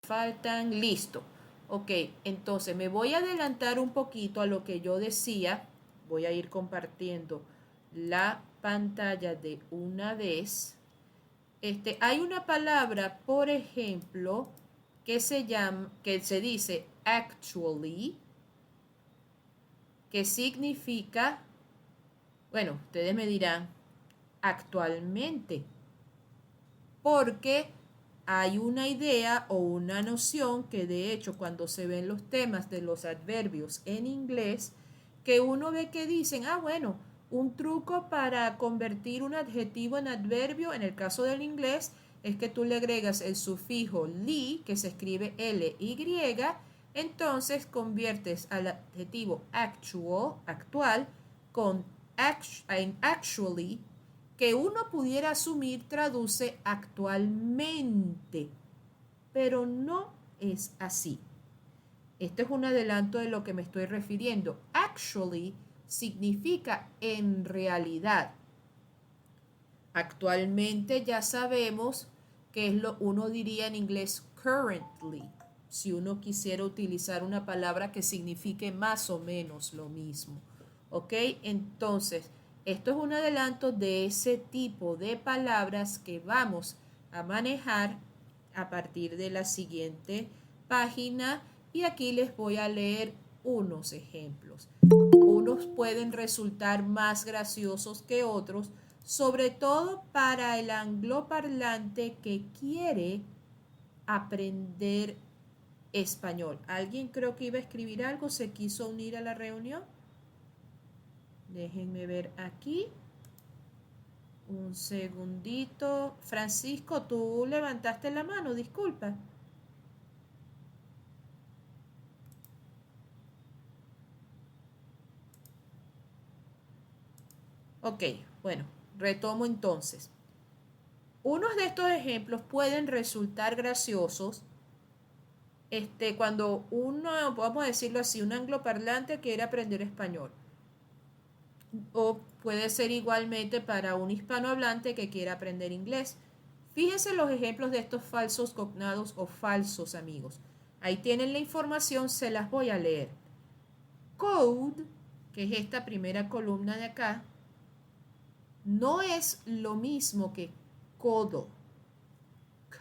faltan, listo. Ok, entonces me voy a adelantar un poquito a lo que yo decía. Voy a ir compartiendo la pantalla de una vez. Hay una palabra, por ejemplo, que se dice actually, que significa, bueno, ustedes me dirán, actualmente, porque hay una idea o una noción que de hecho cuando se ven los temas de los adverbios en inglés, que uno ve que dicen, ah, bueno, un truco para convertir un adjetivo en adverbio, en el caso del inglés, es que tú le agregas el sufijo li, que se escribe ly, entonces conviertes al adjetivo actual, con actually, que uno pudiera asumir traduce actualmente, pero no es así. Este es un adelanto de lo que me estoy refiriendo. Actually significa en realidad. Actualmente ya sabemos que es lo uno diría en inglés currently, si uno quisiera utilizar una palabra que signifique más o menos lo mismo. ¿Ok? Entonces, esto es un adelanto de ese tipo de palabras que vamos a manejar a partir de la siguiente página y aquí les voy a leer unos ejemplos. Unos pueden resultar más graciosos que otros, sobre todo para el angloparlante que quiere aprender español. ¿Alguien creo que iba a escribir algo? ¿Se quiso unir a la reunión? Déjenme ver aquí. Un segundito. Francisco, tú levantaste la mano, disculpa. Ok, bueno, retomo entonces. Unos de estos ejemplos pueden resultar graciosos cuando uno, vamos a decirlo así, un angloparlante quiere aprender español. O puede ser igualmente para un hispanohablante que quiera aprender inglés. Fíjense los ejemplos de estos falsos cognados o falsos amigos. Ahí tienen la información, se las voy a leer. Code, que es esta primera columna de acá, no es lo mismo que codo.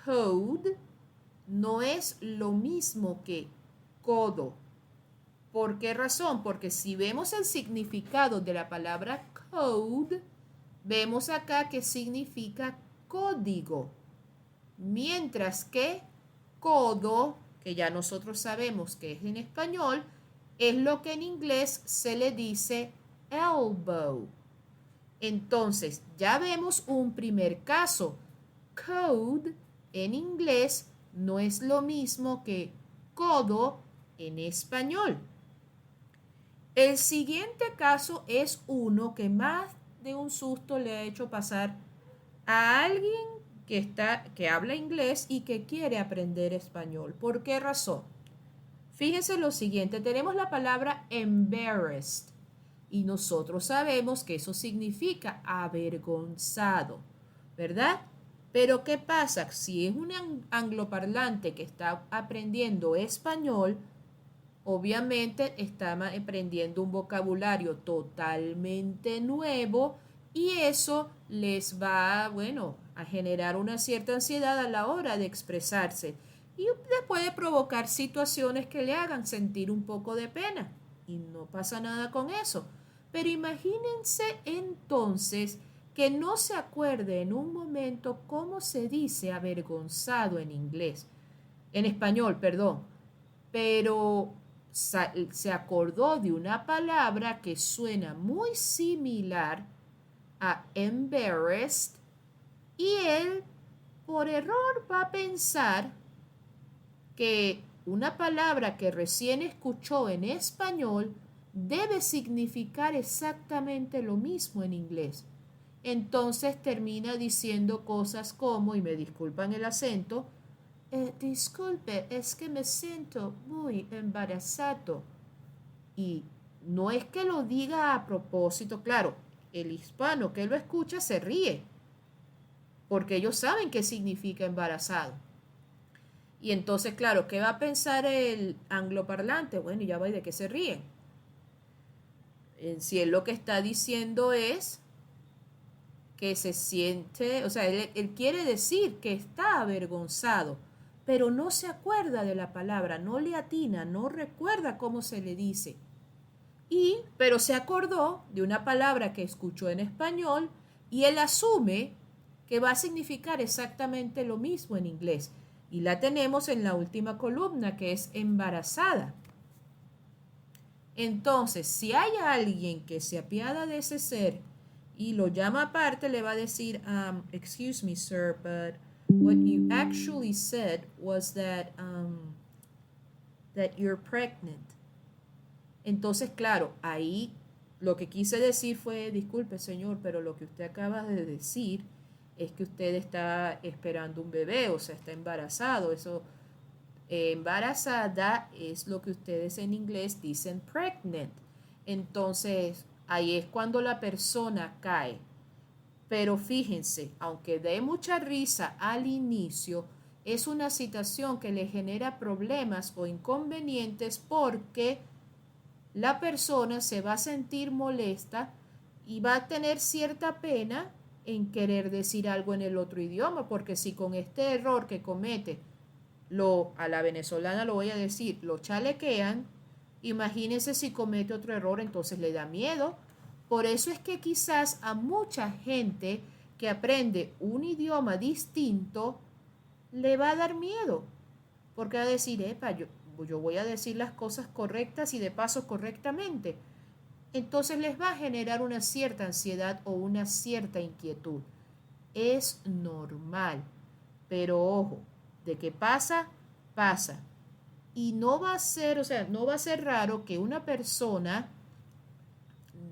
Code no es lo mismo que codo. ¿Por qué razón? Porque si vemos el significado de la palabra code, vemos acá que significa código. Mientras que codo, que ya nosotros sabemos que es en español, es lo que en inglés se le dice elbow. Entonces, ya vemos un primer caso. Code en inglés no es lo mismo que codo en español. El siguiente caso es uno que más de un susto le ha hecho pasar a alguien que habla inglés y que quiere aprender español. ¿Por qué razón? Fíjense lo siguiente, tenemos la palabra embarrassed y nosotros sabemos que eso significa avergonzado, ¿verdad? Pero ¿qué pasa? Si es un angloparlante que está aprendiendo español, obviamente está aprendiendo un vocabulario totalmente nuevo y eso les va, bueno, a generar una cierta ansiedad a la hora de expresarse y les puede provocar situaciones que le hagan sentir un poco de pena y no pasa nada con eso. Pero imagínense entonces que no se acuerde en un momento cómo se dice avergonzado en inglés, en español, perdón, pero se acordó de una palabra que suena muy similar a embarrassed y él por error va a pensar que una palabra que recién escuchó en español debe significar exactamente lo mismo en inglés. Entonces termina diciendo cosas como, y me disculpan el acento, disculpe, es que me siento muy embarazado. Y no es que lo diga a propósito, claro, el hispano que lo escucha se ríe, porque ellos saben qué significa embarazado. Y entonces, claro, ¿qué va a pensar el angloparlante? Bueno, ya va, ¿y de qué se ríen? Si él lo que está diciendo es que se siente, o sea, él quiere decir que está avergonzado, pero no se acuerda de la palabra, no le atina, no recuerda cómo se le dice. Pero se acordó de una palabra que escuchó en español y él asume que va a significar exactamente lo mismo en inglés. Y la tenemos en la última columna, que es embarazada. Entonces, si hay alguien que se apiada de ese ser y lo llama aparte, le va a decir, excuse me, sir, but what you actually said was that you're pregnant. Entonces, claro, ahí lo que quise decir fue, disculpe, señor, pero lo que usted acaba de decir es que usted está esperando un bebé, o sea, está embarazado. Eso, embarazada es lo que ustedes en inglés dicen pregnant. Entonces, ahí es cuando la persona cae. Pero fíjense, aunque dé mucha risa al inicio, es una situación que le genera problemas o inconvenientes porque la persona se va a sentir molesta y va a tener cierta pena en querer decir algo en el otro idioma, porque si con este error que comete a la venezolana lo voy a decir, lo chalequean, imagínense si comete otro error, entonces le da miedo. Por eso es que quizás a mucha gente que aprende un idioma distinto le va a dar miedo, porque va a decir, epa, yo voy a decir las cosas correctas y de paso correctamente. Entonces les va a generar una cierta ansiedad o una cierta inquietud. Es normal, pero ojo, de que pasa, pasa. Y no va a ser, o sea, no va a ser raro que una persona,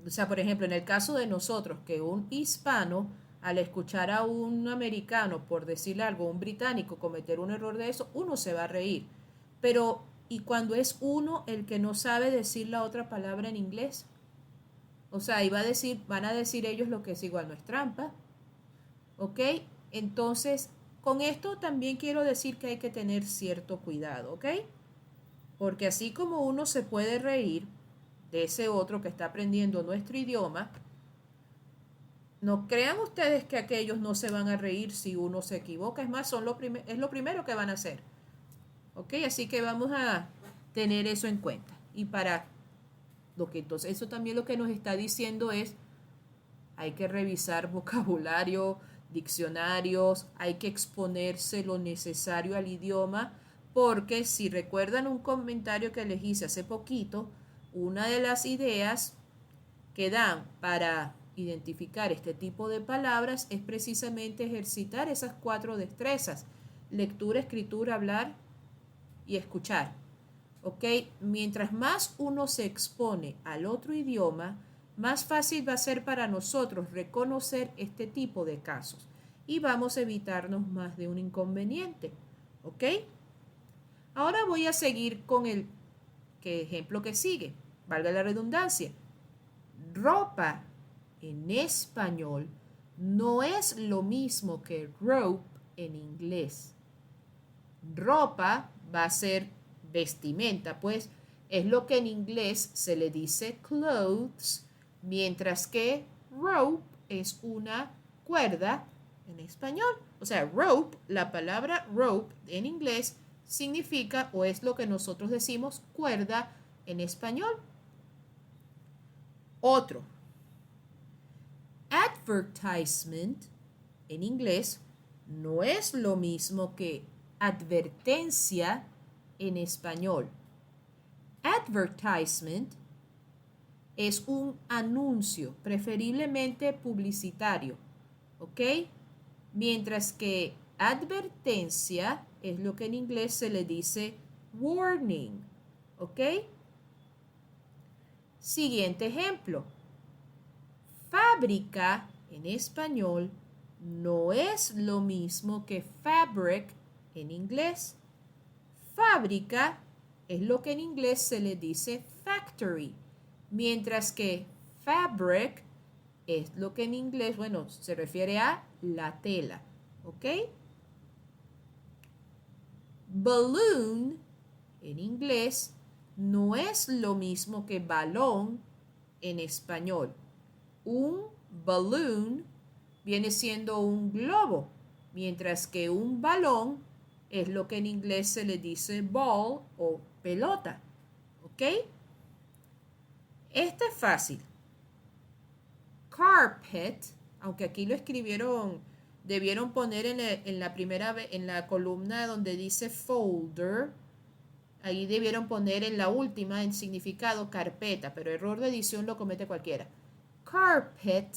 o sea, por ejemplo, en el caso de nosotros, que un hispano, al escuchar a un americano, por decir algo, un británico cometer un error de eso, uno se va a reír. Pero, ¿y cuando es uno el que no sabe decir la otra palabra en inglés? O sea, van a decir ellos lo que es igual, no es trampa. ¿Ok? Entonces, con esto también quiero decir que hay que tener cierto cuidado, ¿ok? Porque así como uno se puede reír de ese otro que está aprendiendo nuestro idioma, no crean ustedes que aquellos no se van a reír si uno se equivoca. Es más, es lo primero que van a hacer. ¿Ok? Así que vamos a tener eso en cuenta. Y para lo que entonces eso también lo que nos está diciendo es, hay que revisar vocabulario, diccionarios, hay que exponerse lo necesario al idioma, porque si recuerdan un comentario que les hice hace poquito, una de las ideas que dan para identificar este tipo de palabras es precisamente ejercitar esas 4 destrezas: lectura, escritura, hablar y escuchar. ¿Ok? Mientras más uno se expone al otro idioma, más fácil va a ser para nosotros reconocer este tipo de casos y vamos a evitarnos más de un inconveniente. ¿Ok? Ahora voy a seguir con el ejemplo que sigue, valga la redundancia. Ropa en español no es lo mismo que rope en inglés. Ropa va a ser vestimenta, pues es lo que en inglés se le dice clothes, mientras que rope es una cuerda en español. O sea, rope, la palabra rope en inglés significa o es lo que nosotros decimos cuerda en español. Otro, advertisement en inglés no es lo mismo que advertencia en español. Advertisement es un anuncio, preferiblemente publicitario, ¿ok? Mientras que advertencia es lo que en inglés se le dice warning, ¿ok? Siguiente ejemplo. Fábrica en español no es lo mismo que fabric en inglés. Fábrica es lo que en inglés se le dice factory, mientras que fabric es lo que en inglés, bueno, se refiere a la tela, ¿ok? Balloon en inglés no es lo mismo que balón en español. Un balloon viene siendo un globo, mientras que un balón es lo que en inglés se le dice ball o pelota. ¿Ok? Este es fácil. Carpet, aunque aquí lo escribieron, debieron poner en la primera vez, en la columna donde dice folder, ahí debieron poner en la última en significado carpeta, pero error de edición lo comete cualquiera. Carpet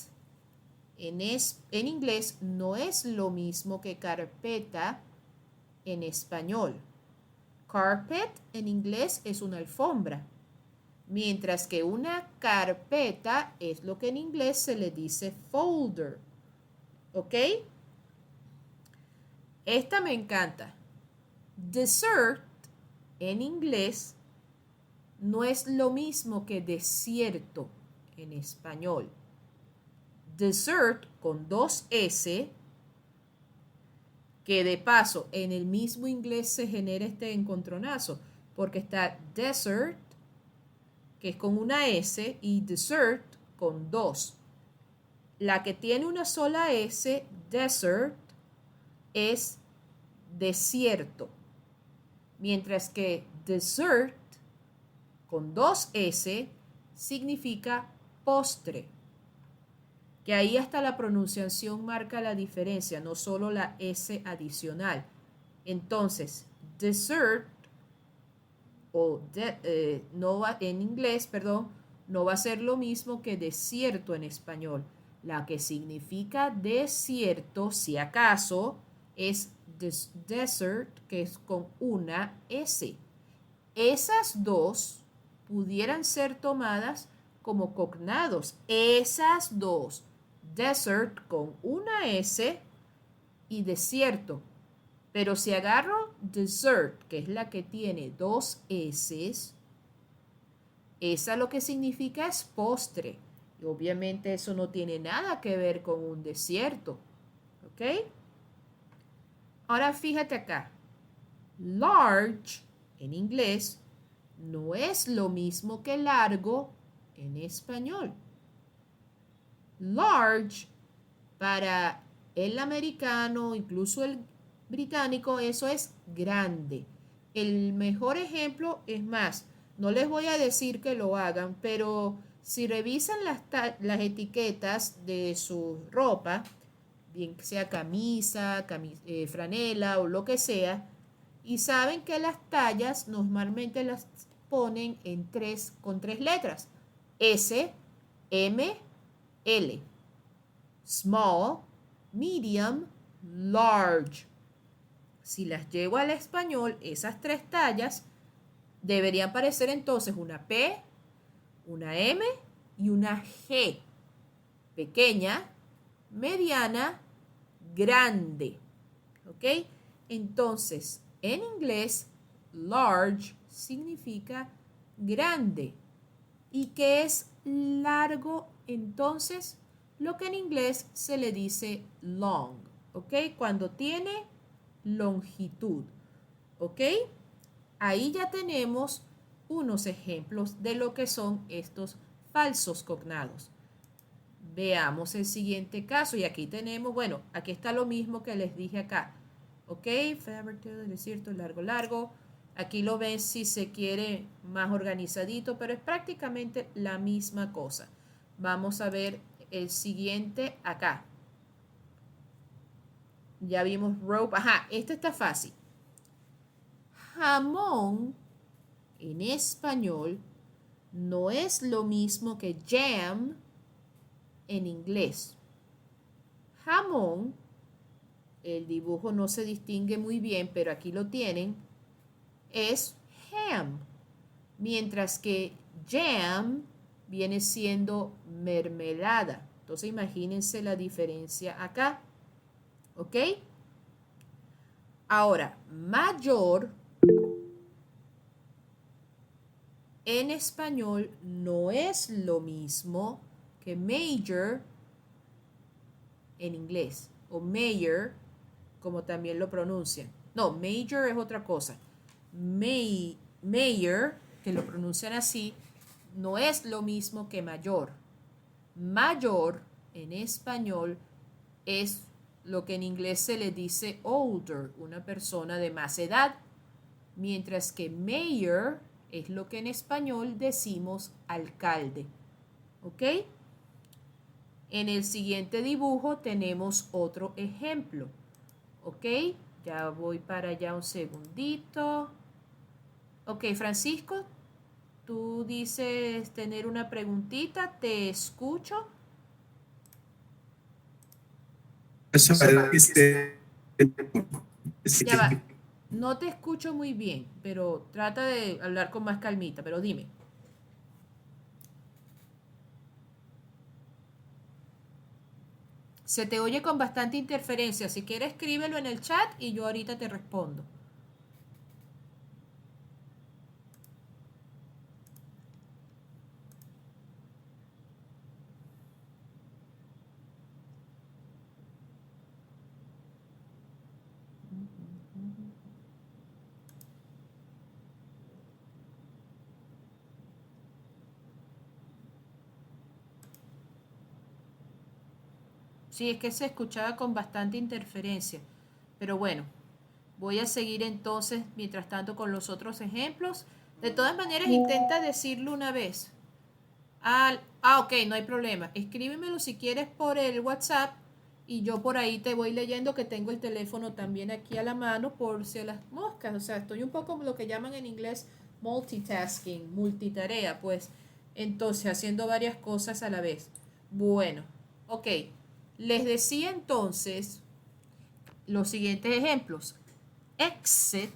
en inglés no es lo mismo que carpeta en español. Carpet en inglés es una alfombra, mientras que una carpeta es lo que en inglés se le dice folder. ¿Ok? Esta me encanta. Desert en inglés no es lo mismo que desierto en español. Desert con dos S, que de paso en el mismo inglés se genera este encontronazo, porque está desert, que es con una S, y dessert con dos. La que tiene una sola S, desert, es desierto, mientras que dessert con dos S significa postre, que ahí hasta la pronunciación marca la diferencia, no solo la S adicional. Entonces, dessert no va, en inglés, perdón, no va a ser lo mismo que desierto en español. La que significa desierto, si acaso, es desert, que es con una S. Esas dos pudieran ser tomadas como cognados. Esas dos, desert con una S y desierto. Pero si agarro dessert, que es la que tiene dos S, esa lo que significa es postre. Y obviamente eso no tiene nada que ver con un desierto. ¿Ok? Ahora fíjate acá. Large en inglés no es lo mismo que largo en español. Large para el americano, incluso el británico, eso es grande. El mejor ejemplo es más, no les voy a decir que lo hagan, pero si revisan las etiquetas de su ropa, bien sea camisa, franela o lo que sea, y saben que las tallas normalmente las ponen con tres letras: S, M, L. Small, medium, large. Si las llevo al español, esas tres tallas deberían parecer entonces una P, una M y una G. Pequeña, mediana, grande. ¿Ok? Entonces, en inglés, large significa grande. ¿Y qué es largo entonces? Lo que en inglés se le dice long, ¿ok? Cuando tiene longitud, ¿ok? Ahí ya tenemos unos ejemplos de lo que son estos falsos cognados. Veamos el siguiente caso y aquí tenemos, bueno, aquí está lo mismo que les dije acá, ¿ok? Fabric, desierto, largo, largo. Aquí lo ven si se quiere más organizadito, pero es prácticamente la misma cosa. Vamos a ver el siguiente acá. Ya vimos rope. Ajá, este está fácil. Jamón en español no es lo mismo que jam en inglés. Jamón, el dibujo no se distingue muy bien, pero aquí lo tienen, es ham, mientras que jam viene siendo mermelada. Entonces imagínense la diferencia acá. ¿Ok? Ahora, mayor en español no es lo mismo que major en inglés, o mayor, como también lo pronuncian. No, major es otra cosa. Mayor, que lo pronuncian así, no es lo mismo que mayor. Mayor en español es lo que en inglés se le dice older, una persona de más edad, mientras que mayor es lo que en español decimos alcalde. ¿Ok? En el siguiente dibujo tenemos otro ejemplo. ¿Ok? Ya voy para allá un segundito. Ok, Francisco, tú dices tener una preguntita, te escucho. Eso parece Ya va, no te escucho muy bien, pero trata de hablar con más calmita, pero dime. Se te oye con bastante interferencia, si quieres escríbelo en el chat y yo ahorita te respondo. Sí, es que se escuchaba con bastante interferencia, pero bueno, voy a seguir entonces, mientras tanto, con los otros ejemplos. De todas maneras, intenta decirlo una vez. Ok, no hay problema. Escríbemelo si quieres por el WhatsApp y yo por ahí te voy leyendo, que tengo el teléfono también aquí a la mano por si a las moscas. O sea, estoy un poco lo que llaman en inglés multitasking, multitarea, pues entonces haciendo varias cosas a la vez. Bueno, ok. Les decía entonces los siguientes ejemplos. Exit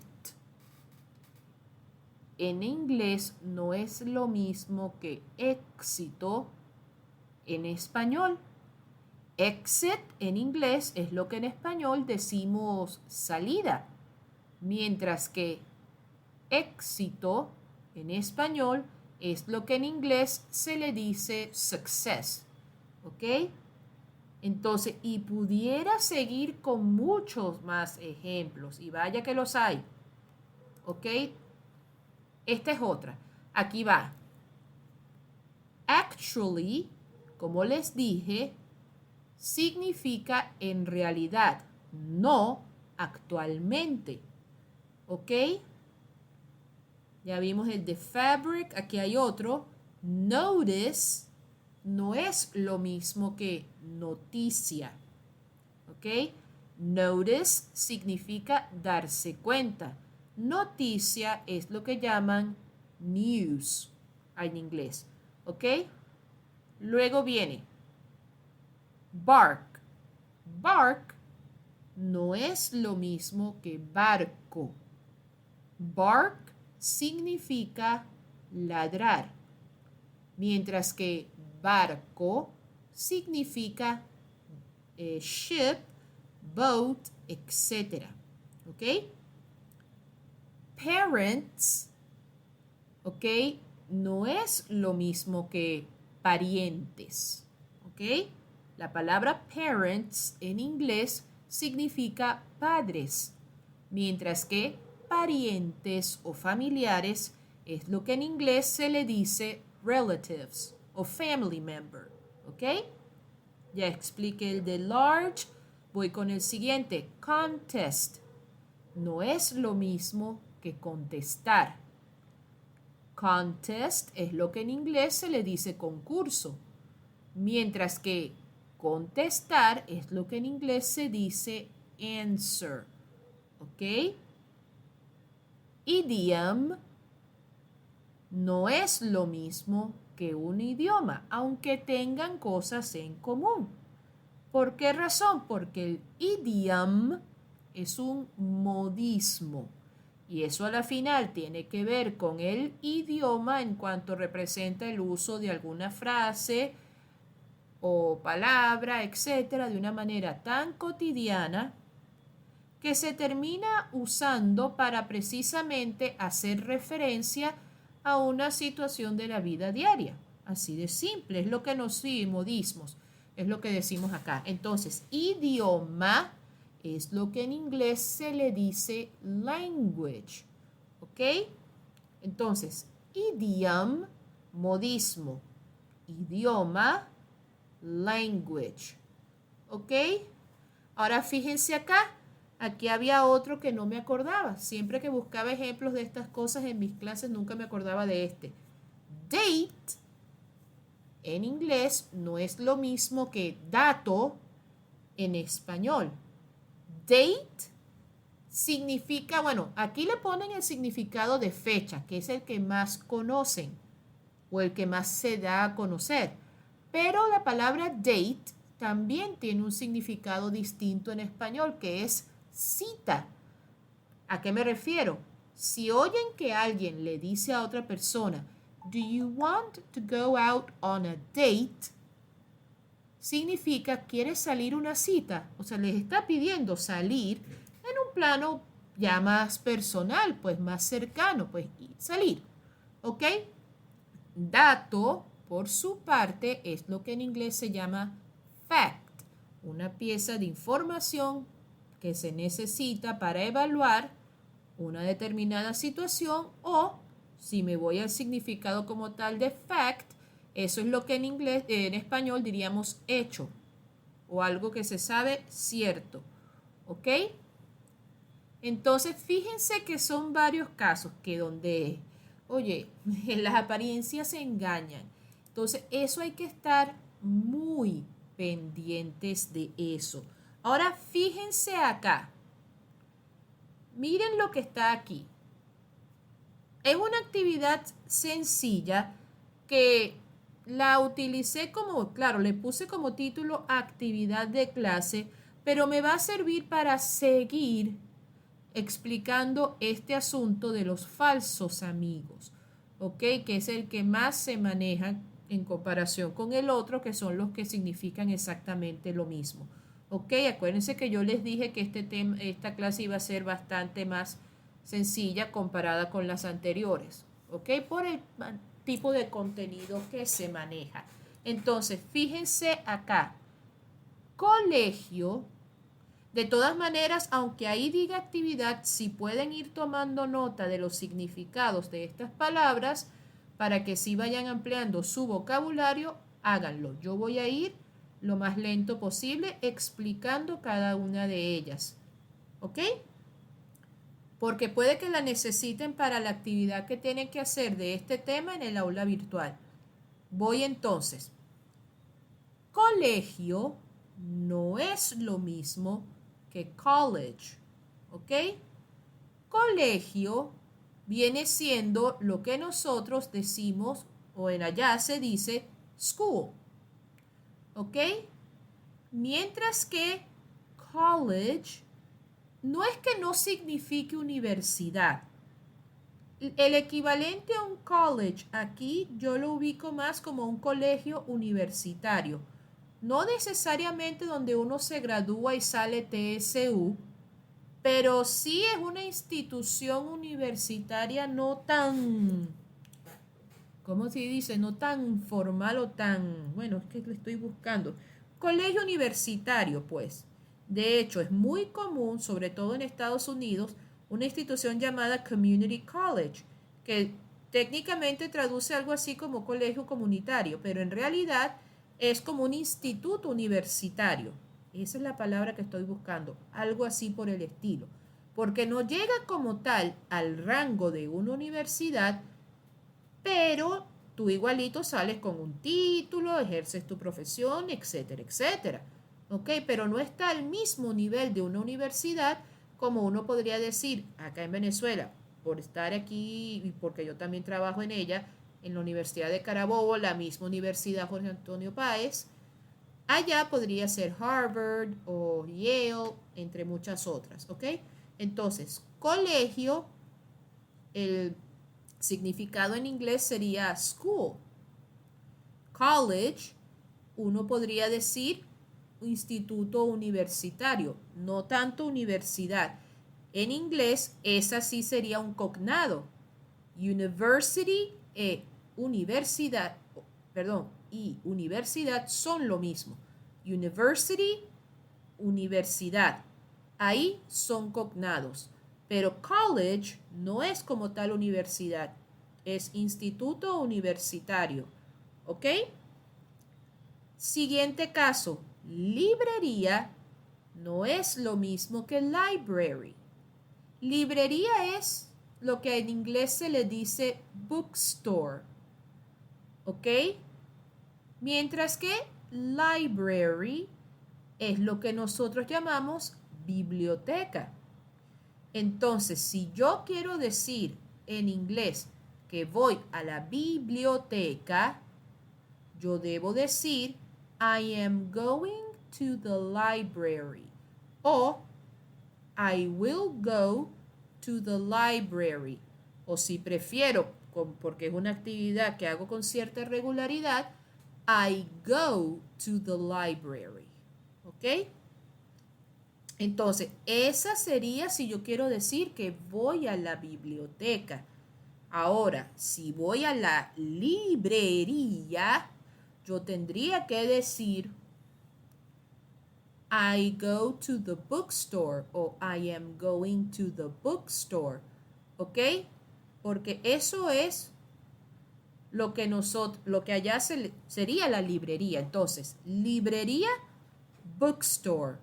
en inglés no es lo mismo que éxito en español. Exit en inglés es lo que en español decimos salida, mientras que éxito en español es lo que en inglés se le dice success. ¿Ok? Entonces, y pudiera seguir con muchos más ejemplos, y vaya que los hay. ¿Ok? Esta es otra. Aquí va. Actually, como les dije, significa en realidad, no actualmente. ¿Ok? Ya vimos el de fabric, aquí hay otro. Notice no es lo mismo que noticia. ¿Ok? Notice significa darse cuenta. Noticia es lo que llaman news en inglés. ¿Ok? Luego viene bark. Bark no es lo mismo que barco. Bark significa ladrar, mientras que barco significa ship, boat, etc. ¿Ok? Parents, ¿ok? No es lo mismo que parientes. ¿Ok? La palabra parents en inglés significa padres, mientras que parientes o familiares es lo que en inglés se le dice relatives o family member. ¿Ok? Ya expliqué el de large. Voy con el siguiente. Contest. No es lo mismo que contestar. Contest es lo que en inglés se le dice concurso, mientras que contestar es lo que en inglés se dice answer. ¿Ok? Idiom no es lo mismo que un idioma, aunque tengan cosas en común. ¿Por qué razón? Porque el idiom es un modismo y eso a la final tiene que ver con el idioma en cuanto representa el uso de alguna frase o palabra, etcétera, de una manera tan cotidiana que se termina usando para precisamente hacer referencia a una situación de la vida diaria. Así de simple, es lo que nos sí, modismos, es lo que decimos acá. Entonces, idioma es lo que en inglés se le dice language. ¿Ok? Entonces, idiom, modismo, idioma, language. ¿Ok? Ahora fíjense acá. Aquí había otro que no me acordaba. Siempre que buscaba ejemplos de estas cosas en mis clases nunca me acordaba de este. Date en inglés no es lo mismo que dato en español. Date significa, bueno, aquí le ponen el significado de fecha, que es el que más conocen o el que más se da a conocer. Pero la palabra date también tiene un significado distinto en español, que es cita. ¿A qué me refiero? Si oyen que alguien le dice a otra persona, "Do you want to go out on a date?", significa ¿quieres salir una cita? O sea, les está pidiendo salir en un plano ya más personal, pues más cercano, pues salir. ¿Ok? Dato, por su parte, es lo que en inglés se llama fact, una pieza de información que se necesita para evaluar una determinada situación o, si me voy al significado como tal de fact, eso es lo que en inglés, en español diríamos hecho o algo que se sabe cierto. ¿Ok? Entonces, fíjense que son varios casos que donde, oye, las apariencias se engañan. Entonces, eso hay que estar muy pendientes de eso. Ahora, fíjense acá. Miren lo que está aquí. Es una actividad sencilla que la utilicé como, claro, le puse como título actividad de clase, pero me va a servir para seguir explicando este asunto de los falsos amigos, ¿ok? Que es el que más se maneja en comparación con el otro, que son los que significan exactamente lo mismo. ¿Ok? Acuérdense que yo les dije que esta clase iba a ser bastante más sencilla comparada con las anteriores, ¿ok? Por el tipo de contenido que se maneja. Entonces, fíjense acá, colegio. De todas maneras, aunque ahí diga actividad, si pueden ir tomando nota de los significados de estas palabras para que si vayan ampliando su vocabulario, háganlo. Yo voy a ir lo más lento posible explicando cada una de ellas. ¿Ok? Porque puede que la necesiten para la actividad que tienen que hacer de este tema en el aula virtual. Voy entonces. Colegio no es lo mismo que college, ¿ok? Colegio viene siendo lo que nosotros decimos, o en allá se dice school, ¿ok? Mientras que college no es que no signifique universidad. El equivalente a un college aquí yo lo ubico más como un colegio universitario. No necesariamente donde uno se gradúa y sale TSU, pero sí es una institución universitaria no tan, ¿cómo se dice? No tan formal o tan, bueno, es que le estoy buscando. Colegio universitario, pues. De hecho, es muy común, sobre todo en Estados Unidos, una institución llamada Community College, que técnicamente traduce algo así como colegio comunitario, pero en realidad es como un instituto universitario. Esa es la palabra que estoy buscando, algo así por el estilo. Porque no llega como tal al rango de una universidad, pero tú igualito sales con un título, ejerces tu profesión, etcétera, etcétera. ¿Ok? Pero no está al mismo nivel de una universidad como uno podría decir acá en Venezuela, por estar aquí y porque yo también trabajo en ella, en la Universidad de Carabobo, la misma Universidad Jorge Antonio Páez. Allá podría ser Harvard o Yale, entre muchas otras, ¿ok? Entonces, colegio, el significado en inglés sería school. College, uno podría decir instituto universitario, no tanto universidad. En inglés, esa sí sería un cognado. University e universidad, perdón, y universidad son lo mismo. University, universidad. Ahí son cognados. Pero college no es como tal universidad, es instituto universitario. ¿Ok? Siguiente caso, librería no es lo mismo que library. Librería es lo que en inglés se le dice bookstore. ¿Ok? Mientras que library es lo que nosotros llamamos biblioteca. Entonces, si yo quiero decir en inglés que voy a la biblioteca, yo debo decir I am going to the library o I will go to the library. O si prefiero, porque es una actividad que hago con cierta regularidad, I go to the library. ¿Ok? Entonces, esa sería si yo quiero decir que voy a la biblioteca. Ahora, si voy a la librería, yo tendría que decir I go to the bookstore o I am going to the bookstore. ¿Ok? Porque eso es lo que allá sería la librería. Entonces, librería, bookstore.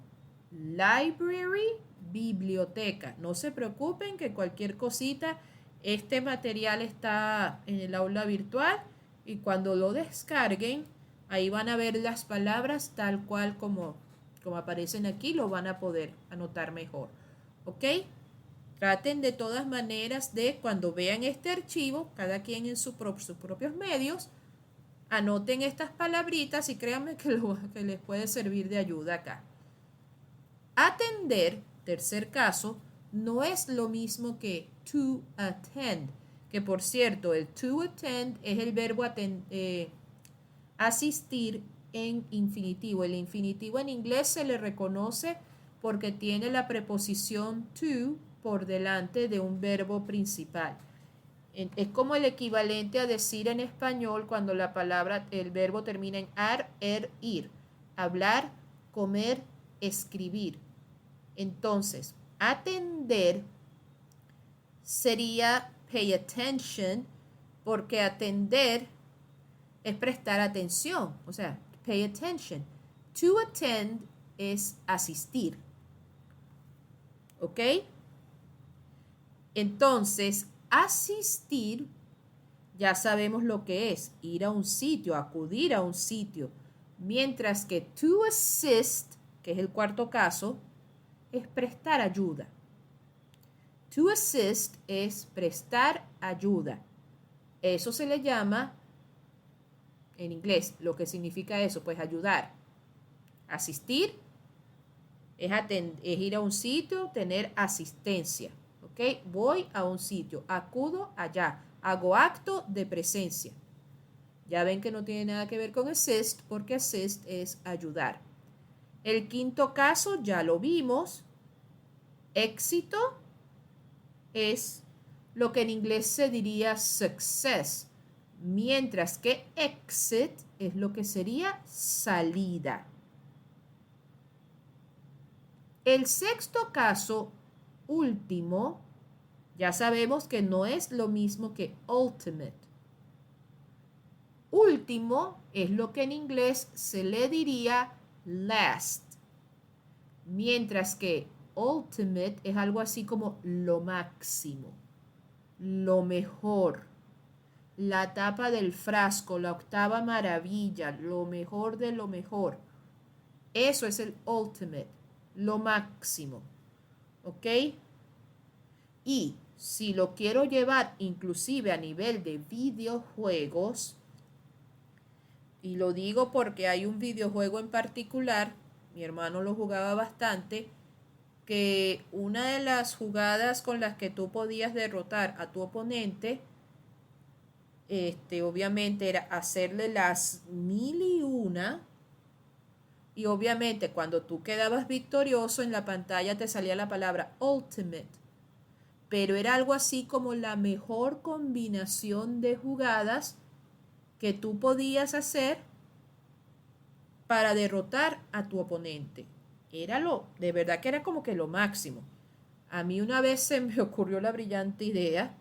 Library, biblioteca. No se preocupen que cualquier cosita, este material está en el aula virtual y cuando lo descarguen, ahí van a ver las palabras tal cual como aparecen aquí, lo van a poder anotar mejor. ¿Ok? Traten de todas maneras de cuando vean este archivo, cada quien en sus propios medios, anoten estas palabritas y créanme que les puede servir de ayuda acá. Atender, tercer caso, no es lo mismo que to attend, que por cierto, el to attend es el verbo asistir en infinitivo. El infinitivo en inglés se le reconoce porque tiene la preposición to por delante de un verbo principal. Es como el equivalente a decir en español cuando la palabra, el verbo termina en ar, ir. Hablar, comer, escribir. Entonces, atender sería pay attention, porque atender es prestar atención, o sea, pay attention. To attend es asistir. ¿Ok? Entonces, asistir, ya sabemos lo que es, ir a un sitio, acudir a un sitio. Mientras que to assist, que es el cuarto caso, es prestar ayuda. To assist es prestar ayuda. Eso se le llama, en inglés, lo que significa eso, pues ayudar. Asistir es ir a un sitio, tener asistencia. ¿Ok? Voy a un sitio, acudo allá, hago acto de presencia. Ya ven que no tiene nada que ver con assist, porque assist es ayudar. El quinto caso ya lo vimos. Éxito es lo que en inglés se diría success, mientras que exit es lo que sería salida. El sexto caso, último, ya sabemos que no es lo mismo que ultimate. Último es lo que en inglés se le diría last, mientras que ultimate es algo así como lo máximo, lo mejor, la tapa del frasco, la octava maravilla, lo mejor de lo mejor. Eso es el ultimate, lo máximo. ¿Ok? Y si lo quiero llevar inclusive a nivel de videojuegos, y lo digo porque hay un videojuego en particular, mi hermano lo jugaba bastante, que una de las jugadas con las que tú podías derrotar a tu oponente, obviamente era hacerle las 1001, y obviamente cuando tú quedabas victorioso en la pantalla te salía la palabra ultimate, pero era algo así como la mejor combinación de jugadas que tú podías hacer para derrotar a tu oponente. de verdad que era como que lo máximo. A mí una vez se me ocurrió la brillante idea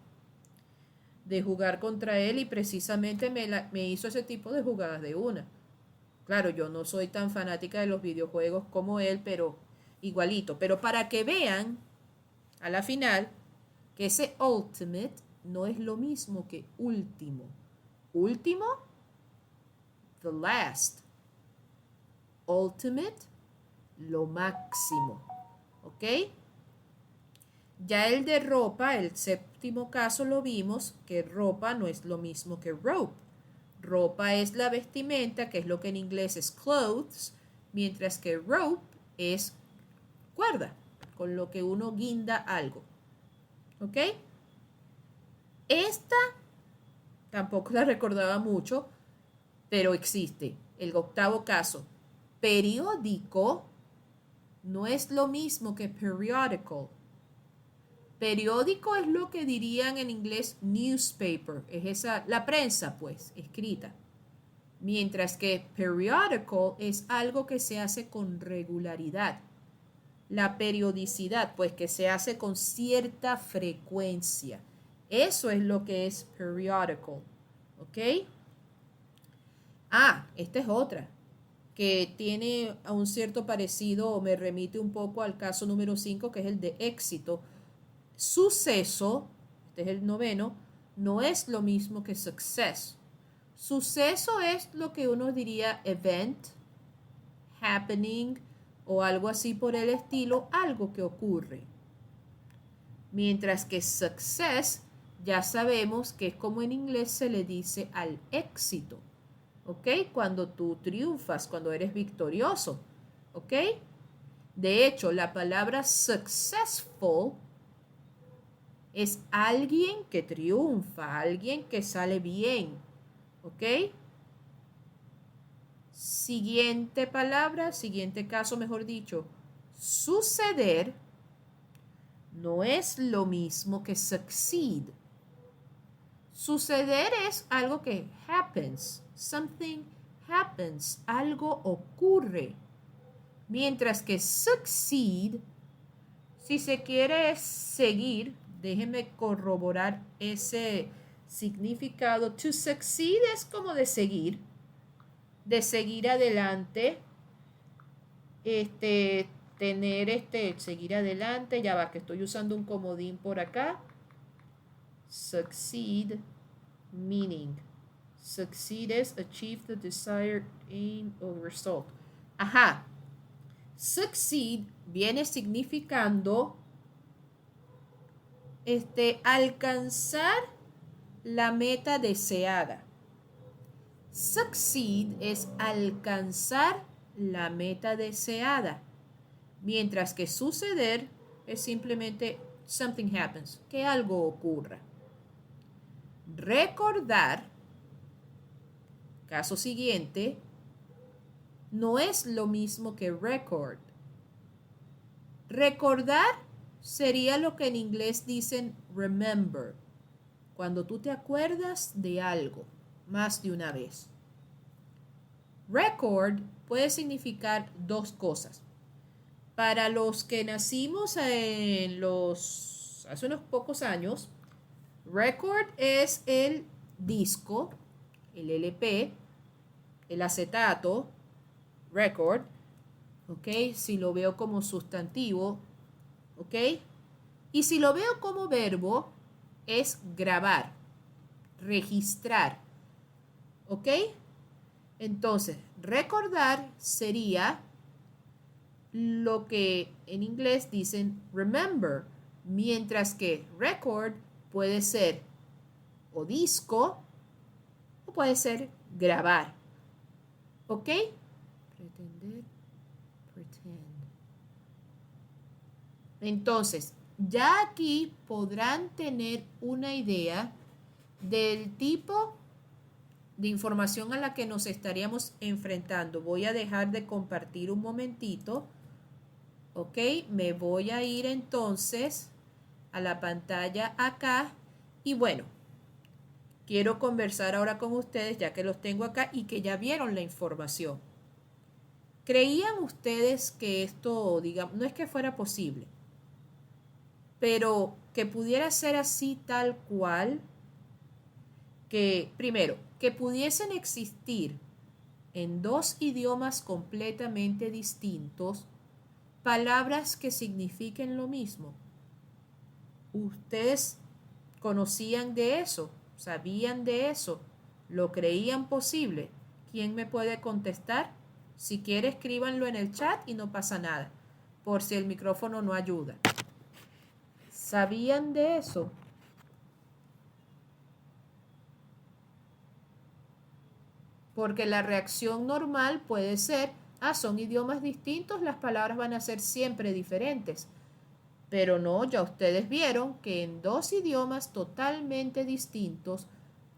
de jugar contra él y precisamente me hizo ese tipo de jugadas de una. Claro, yo no soy tan fanática de los videojuegos como él, pero igualito. Pero para que vean a la final que ese ultimate no es lo mismo que último. Último, the last. Ultimate, lo máximo. ¿Ok? Ya el de ropa, el séptimo caso lo vimos, que ropa no es lo mismo que rope. Ropa es la vestimenta, que es lo que en inglés es clothes, mientras que rope es cuerda, con lo que uno guinda algo. ¿Ok? Esta tampoco la recordaba mucho, pero existe. El octavo caso. Periódico no es lo mismo que periodical. Periódico es lo que dirían en inglés newspaper, es la prensa pues, escrita. Mientras que periodical es algo que se hace con regularidad. La periodicidad, pues que se hace con cierta frecuencia. Eso es lo que es periodical. ¿Ok? Esta es otra, que tiene a un cierto parecido o me remite un poco al caso número 5, que es el de éxito. Suceso, este es el noveno, no es lo mismo que success. Suceso es lo que uno diría event, happening o algo así por el estilo, algo que ocurre. Mientras que success ya sabemos que es como en inglés se le dice al éxito. ¿Ok? Cuando tú triunfas, cuando eres victorioso. ¿Ok? De hecho, la palabra successful es alguien que triunfa, alguien que sale bien. ¿Ok? Siguiente palabra, siguiente caso, mejor dicho. Suceder no es lo mismo que succeed. Suceder es algo que happens. Something happens. Algo ocurre. Mientras que succeed, si se quiere seguir, déjenme corroborar ese significado. To succeed es como de seguir adelante, seguir adelante, ya va, que estoy usando un comodín por acá. Succeed, meaning. Succeed is achieve the desired aim or result. Ajá. Succeed viene significando alcanzar la meta deseada. Succeed es alcanzar la meta deseada. Mientras que suceder es simplemente something happens, que algo ocurra. Recordar, caso siguiente, no es lo mismo que record. Recordar sería lo que en inglés dicen remember, cuando tú te acuerdas de algo más de una vez. Record puede significar dos cosas. Para los que nacimos hace unos pocos años, record es el disco, el LP, el acetato, record, ¿ok? Si lo veo como sustantivo, ¿ok? Y si lo veo como verbo, es grabar, registrar, ¿ok? Entonces, recordar sería lo que en inglés dicen remember, mientras que record puede ser o disco o puede ser grabar. ¿Ok? Pretender, pretend. Entonces, ya aquí podrán tener una idea del tipo de información a la que nos estaríamos enfrentando. Voy a dejar de compartir un momentito. Ok, me voy a ir entonces a la pantalla acá y bueno, quiero conversar ahora con ustedes ya que los tengo acá y que ya vieron la información. ¿Creían ustedes que esto, digamos, no es que fuera posible, pero que pudiera ser así tal cual? Que, primero, que pudiesen existir en dos idiomas completamente distintos palabras que signifiquen lo mismo. ¿Ustedes conocían de eso? ¿Sabían de eso? ¿Lo creían posible? ¿Quién me puede contestar? Si quiere, escríbanlo en el chat y no pasa nada, por si el micrófono no ayuda. ¿Sabían de eso? Porque la reacción normal puede ser, son idiomas distintos, las palabras van a ser siempre diferentes. Pero no, ya ustedes vieron que en dos idiomas totalmente distintos,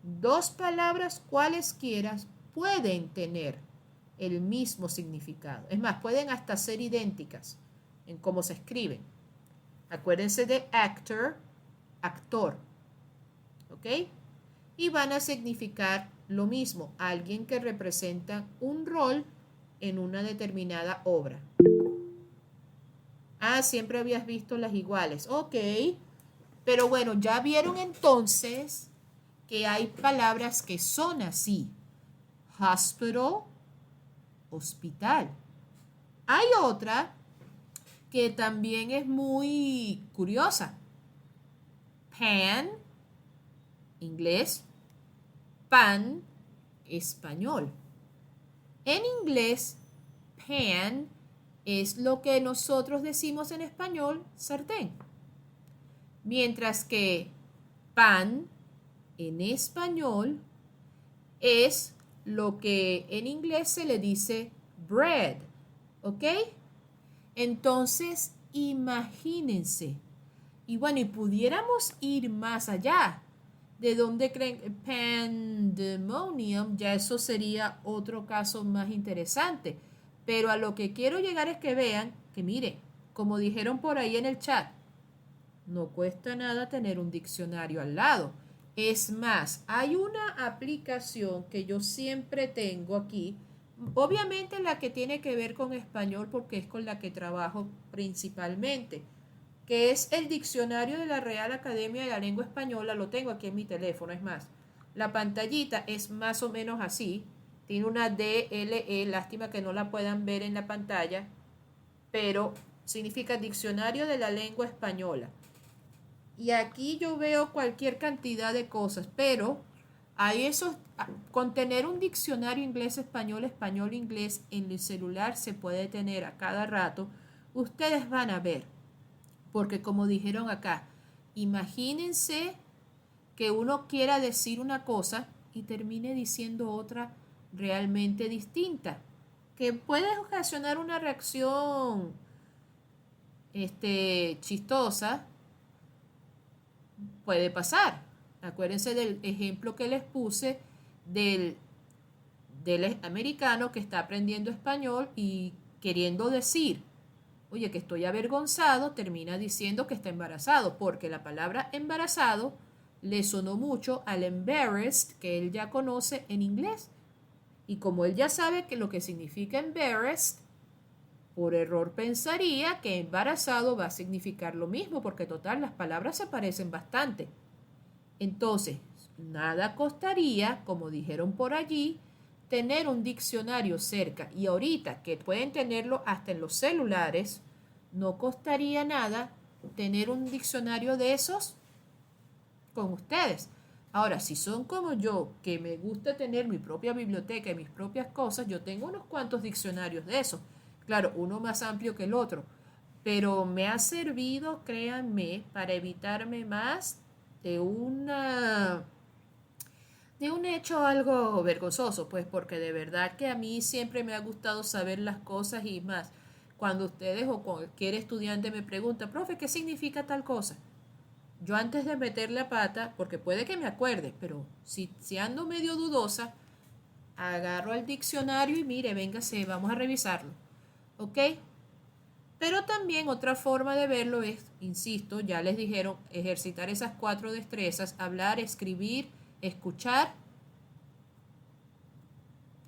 dos palabras cualesquiera pueden tener el mismo significado. Es más, pueden hasta ser idénticas en cómo se escriben. Acuérdense de actor, actor, ¿ok? Y van a significar lo mismo, alguien que representa un rol en una determinada obra. Siempre habías visto las iguales. Ok, pero bueno, ya vieron entonces que hay palabras que son así. Hospital, hospital. Hay otra que también es muy curiosa. Pan, inglés. Pan, español. En inglés, pan es lo que nosotros decimos en español, sartén. Mientras que pan en español es lo que en inglés se le dice bread, ¿ok? Entonces, imagínense. Y bueno, y pudiéramos ir más allá. ¿De dónde creen? Pandemonium, ya eso sería otro caso más interesante. Pero a lo que quiero llegar es que vean que, mire, como dijeron por ahí en el chat, no cuesta nada tener un diccionario al lado. Es más, hay una aplicación que yo siempre tengo aquí, obviamente la que tiene que ver con español porque es con la que trabajo principalmente, que es el diccionario de la Real Academia de la Lengua Española. Lo tengo aquí en mi teléfono. Es más, la pantallita es más o menos así, tiene una DLE, lástima que no la puedan ver en la pantalla, pero significa Diccionario de la Lengua Española. Y aquí yo veo cualquier cantidad de cosas, pero hay esos, con tener un diccionario inglés-español, español-inglés en el celular se puede tener a cada rato. Ustedes van a ver, porque como dijeron acá, imagínense que uno quiera decir una cosa y termine diciendo otra realmente distinta, que puede ocasionar una reacción chistosa. Puede pasar. Acuérdense del ejemplo que les puse del americano que está aprendiendo español y queriendo decir, oye, que estoy avergonzado, termina diciendo que está embarazado, porque la palabra embarazado le sonó mucho al embarrassed que él ya conoce en inglés. Y como él ya sabe que lo que significa embarrassed, por error pensaría que embarazado va a significar lo mismo, porque total, las palabras se parecen bastante. Entonces, nada costaría, como dijeron por allí, tener un diccionario cerca. Y ahorita que pueden tenerlo hasta en los celulares, no costaría nada tener un diccionario de esos con ustedes. Ahora, si son como yo, que me gusta tener mi propia biblioteca y mis propias cosas, yo tengo unos cuantos diccionarios de esos. Claro, uno más amplio que el otro. Pero me ha servido, créanme, para evitarme más de de un hecho algo vergonzoso, pues porque de verdad que a mí siempre me ha gustado saber las cosas y más. Cuando ustedes o cualquier estudiante me pregunta, profe, ¿qué significa tal cosa? Yo antes de meter la pata, porque puede que me acuerde, pero si ando medio dudosa, agarro el diccionario y mire, véngase, vamos a revisarlo. ¿Ok? Pero también otra forma de verlo es, insisto, ya les dijeron, ejercitar esas 4 destrezas, hablar, escribir, escuchar,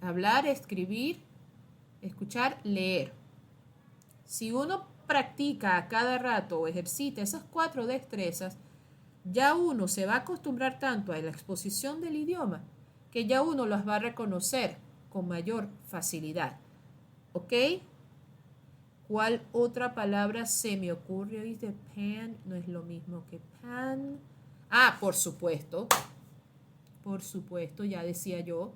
hablar, escribir escuchar, leer. Si uno practica a cada rato o ejercita esas 4 destrezas, ya uno se va a acostumbrar tanto a la exposición del idioma que ya uno las va a reconocer con mayor facilidad. ¿Ok? ¿Cuál otra palabra se me ocurre? ¿Oíste? Pan no es lo mismo que pan. Ah, por supuesto, ya decía yo.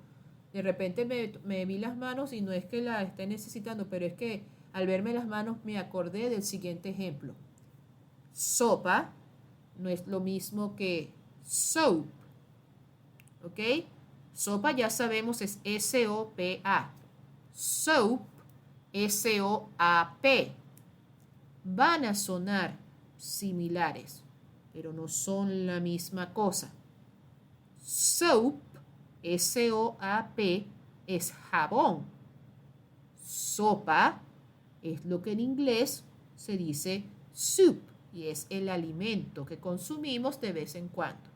De repente me vi las manos y no es que las esté necesitando, pero es que al verme las manos me acordé del siguiente ejemplo. Sopa no es lo mismo que soap. ¿Ok? Sopa ya sabemos es S-O-P-A. Soap, S-O-A-P. Van a sonar similares, pero no son la misma cosa. Soap, S-O-A-P, es jabón. Sopa es lo que en inglés se dice soup y es el alimento que consumimos de vez en cuando.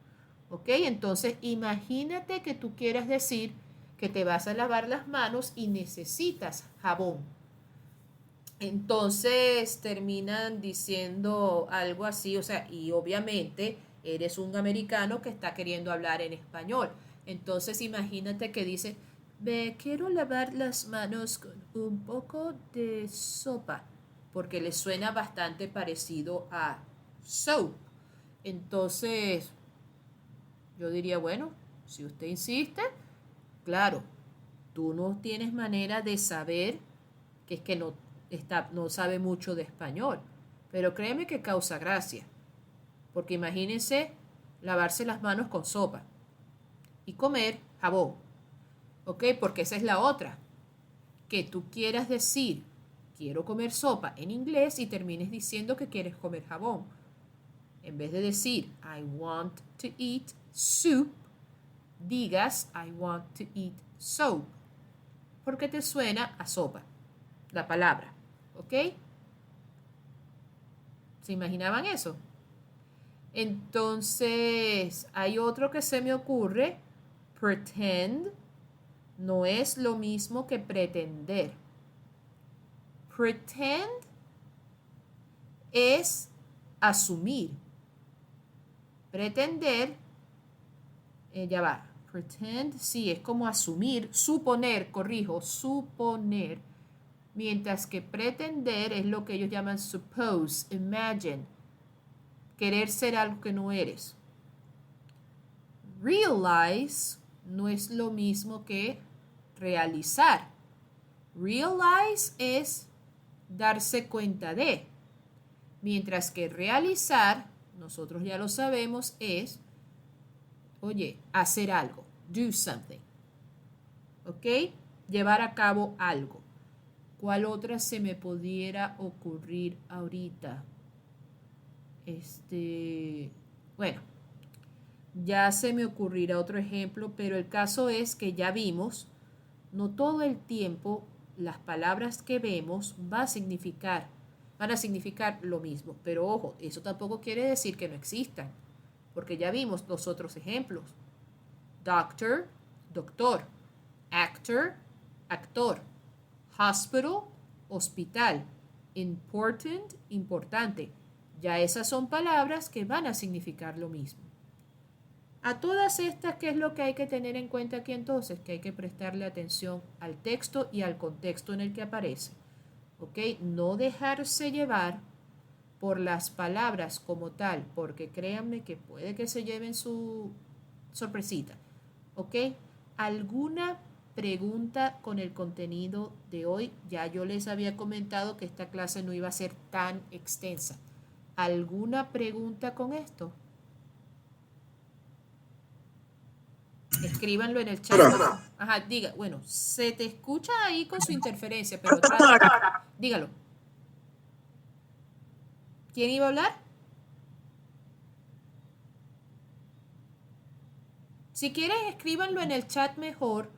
¿Ok? Entonces, imagínate que tú quieras decir que te vas a lavar las manos y necesitas jabón. Entonces terminan diciendo algo así, o sea, y obviamente eres un americano que está queriendo hablar en español. Entonces imagínate que dice, me quiero lavar las manos con un poco de sopa, porque le suena bastante parecido a soap. Entonces yo diría, bueno, si usted insiste, claro, tú no tienes manera de saber que es que no sabe mucho de español, pero créeme que causa gracia, porque imagínense lavarse las manos con sopa y comer jabón, ¿ok? Porque esa es la otra, que tú quieras decir quiero comer sopa en inglés y termines diciendo que quieres comer jabón. En vez de decir I want to eat soup, digas I want to eat soap, porque te suena a sopa, la palabra, ¿ok? ¿Se imaginaban eso? Entonces, hay otro que se me ocurre, pretend, no es lo mismo que pretender. Pretend es asumir. Pretender, ya va. Pretend, sí, es como asumir, suponer, corrijo, suponer. Mientras que pretender es lo que ellos llaman suppose, imagine, querer ser algo que no eres. Realize no es lo mismo que realizar. Realize es darse cuenta de, mientras que realizar, nosotros ya lo sabemos, es, oye, hacer algo, do something, ¿ok? Llevar a cabo algo. ¿Cuál otra se me pudiera ocurrir ahorita? Bueno, ya se me ocurrirá otro ejemplo, pero el caso es que ya vimos, no todo el tiempo las palabras que vemos van a significar lo mismo. Pero ojo, eso tampoco quiere decir que no existan, porque ya vimos los otros ejemplos. Doctor, doctor. Actor, actor. Hospital, hospital. Important, importante. Ya esas son palabras que van a significar lo mismo. A todas estas, ¿qué es lo que hay que tener en cuenta aquí entonces? Que hay que prestarle atención al texto y al contexto en el que aparece. ¿Ok? No dejarse llevar por las palabras como tal, porque créanme que puede que se lleven su sorpresita. ¿Ok? ¿Alguna pregunta con el contenido de hoy? Ya yo les había comentado que esta clase no iba a ser tan extensa. ¿Alguna pregunta con esto? Escríbanlo en el chat. Ajá, diga, bueno, se te escucha ahí con su interferencia, pero dígalo. ¿Quién iba a hablar? Si quieren, escríbanlo en el chat mejor,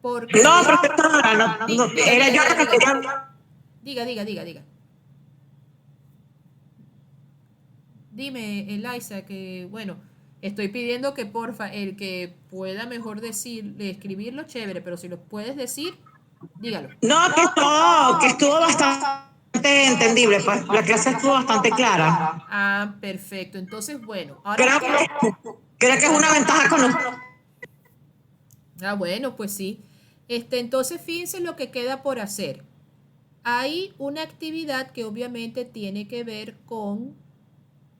porque... No, profesora, no, era yo la que quería hablar. Diga. Dime, Eliza, que bueno, estoy pidiendo que porfa, el que pueda mejor decir, escribirlo, chévere, pero si lo puedes decir, Dígalo. No, que estuvo bastante entendible, pues la clase estuvo bastante clara. Ah, perfecto. Entonces, bueno, ahora Creo ustedes... creo que es una ventaja con los... Ah, bueno, pues sí. Entonces, fíjense lo que queda por hacer. Hay una actividad que obviamente tiene que ver con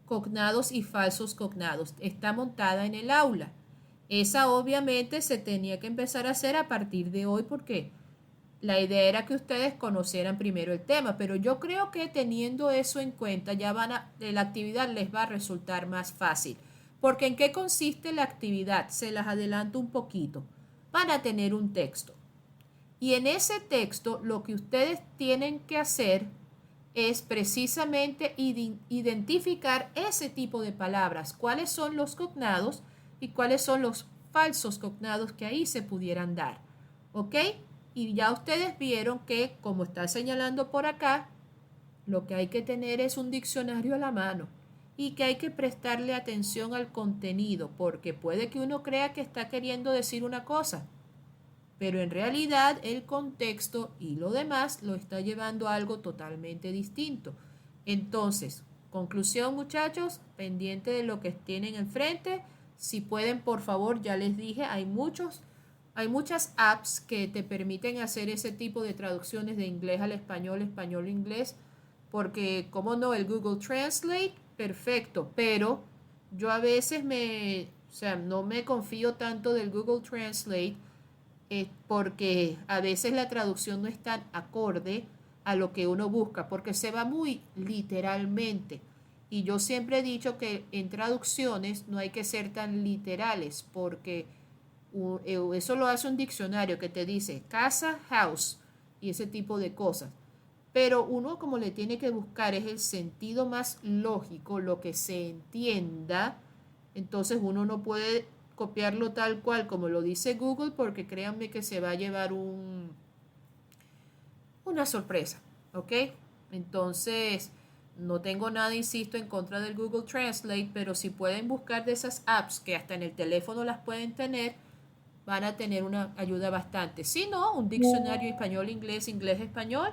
cognados y falsos cognados. Está montada en el aula. Esa obviamente se tenía que empezar a hacer a partir de hoy porque la idea era que ustedes conocieran primero el tema, pero yo creo que teniendo eso en cuenta ya la actividad les va a resultar más fácil. Porque ¿en qué consiste la actividad? Se las adelanto un poquito. Van a tener un texto. Y en ese texto lo que ustedes tienen que hacer es precisamente identificar ese tipo de palabras, cuáles son los cognados y cuáles son los falsos cognados que ahí se pudieran dar. ¿Ok? Y ya ustedes vieron que, como está señalando por acá, lo que hay que tener es un diccionario a la mano y que hay que prestarle atención al contenido, porque puede que uno crea que está queriendo decir una cosa, pero en realidad el contexto y lo demás lo está llevando a algo totalmente distinto. Entonces, conclusión muchachos, pendiente de lo que tienen enfrente, si pueden por favor, ya les dije, hay muchas apps que te permiten hacer ese tipo de traducciones de inglés al español, español a inglés, porque como no, el Google Translate, perfecto, pero yo a veces o sea, no me confío tanto del Google Translate porque a veces la traducción no es tan acorde a lo que uno busca, porque se va muy literalmente. Y yo siempre he dicho que en traducciones no hay que ser tan literales, porque eso lo hace un diccionario que te dice casa, house y ese tipo de cosas. Pero uno como le tiene que buscar es el sentido más lógico, lo que se entienda. Entonces uno no puede copiarlo tal cual como lo dice Google porque créanme que se va a llevar una sorpresa, ¿ok? Entonces no tengo nada, insisto, en contra del Google Translate, pero si pueden buscar de esas apps que hasta en el teléfono las pueden tener, van a tener una ayuda bastante. Si no, un diccionario español-inglés, inglés-español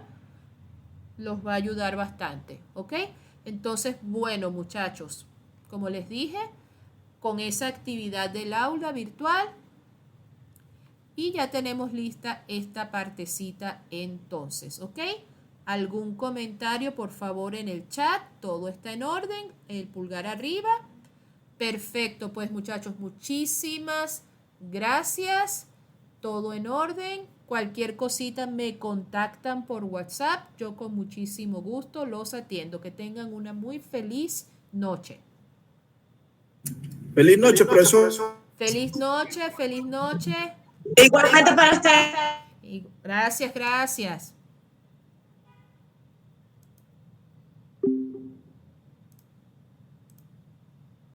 los va a ayudar bastante, ¿ok? Entonces, bueno, muchachos, como les dije, con esa actividad del aula virtual y ya tenemos lista esta partecita entonces, ¿ok? ¿Algún comentario, por favor, en el chat? Todo está en orden, el pulgar arriba. Perfecto, pues muchachos, muchísimas gracias. Todo en orden. Cualquier cosita me contactan por WhatsApp. Yo con muchísimo gusto los atiendo. Que tengan una muy feliz noche. Feliz noche, profesor. Feliz noche, feliz noche. Igualmente para usted. Y gracias, gracias.